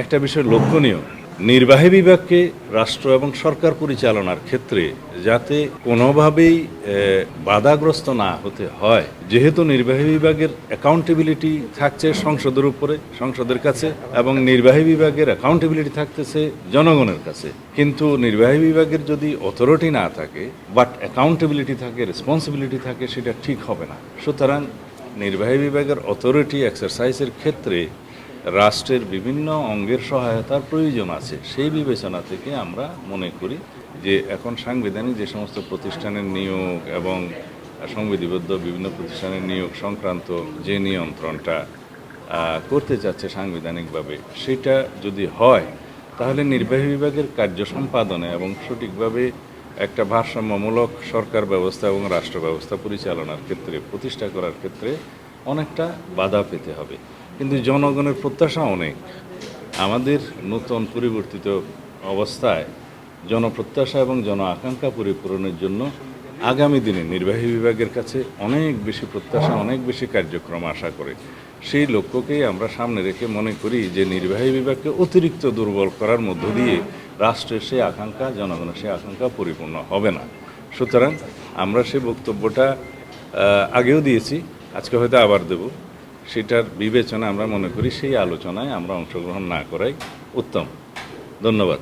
একটা বিষয় লক্ষণীয়, নির্বাহী বিভাগকে রাষ্ট্র এবং সরকার পরিচালনার ক্ষেত্রে যাতে কোনোভাবেই বাধাগ্রস্ত না হতে হয়, যেহেতু নির্বাহী বিভাগের অ্যাকাউন্টেবিলিটি থাকছে সংসদের উপরে, সংসদের কাছে, এবং নির্বাহী বিভাগের অ্যাকাউন্টেবিলিটি থাকতেছে জনগণের কাছে। কিন্তু নির্বাহী বিভাগের যদি অথরিটি না থাকে বাট অ্যাকাউন্টেবিলিটি থাকে, রেসপন্সিবিলিটি থাকে, সেটা ঠিক হবে না। সুতরাং নির্বাহী বিভাগের অথরিটি এক্সারসাইজের ক্ষেত্রে রাষ্ট্রের বিভিন্ন অঙ্গের সহায়তার প্রয়োজন আছে। সেই বিবেচনা থেকে আমরা মনে করি যে এখন সাংবিধানিক যে সমস্ত প্রতিষ্ঠানের নিয়োগ এবং সংবিধিবদ্ধ বিভিন্ন প্রতিষ্ঠানের নিয়োগ সংক্রান্ত যে নিয়ন্ত্রণটা করতে চাচ্ছে সাংবিধানিকভাবে, সেটা যদি হয় তাহলে নির্বাহী বিভাগের কার্য সম্পাদনে এবং সঠিকভাবে একটা ভারসাম্যমূলক সরকার ব্যবস্থা এবং রাষ্ট্র ব্যবস্থা পরিচালনার ক্ষেত্রে প্রতিষ্ঠা করার ক্ষেত্রে অনেকটা বাধা পেতে হবে। কিন্তু জনগণের প্রত্যাশা অনেক। আমাদের নতুন পরিবর্তিত অবস্থায় জনপ্রত্যাশা এবং জন আকাঙ্ক্ষা পরিপূরণের জন্য আগামী দিনে নির্বাহী বিভাগের কাছে অনেক বেশি প্রত্যাশা, অনেক বেশি কার্যক্রম আশা করে। সেই লক্ষ্যকেই আমরা সামনে রেখে মনে করি যে নির্বাহী বিভাগকে অতিরিক্ত দুর্বল করার মধ্য দিয়ে রাষ্ট্রের সেই আকাঙ্ক্ষা, জনগণের সেই আকাঙ্ক্ষা পরিপূর্ণ হবে না। সুতরাং আমরা সেই বক্তব্যটা আগেও দিয়েছি, আজকে হয়তো আবার দেব। সেটার বিবেচনা আমরা মনে করি সেই আলোচনায় আমরা অংশগ্রহণ না করাই উত্তম। ধন্যবাদ।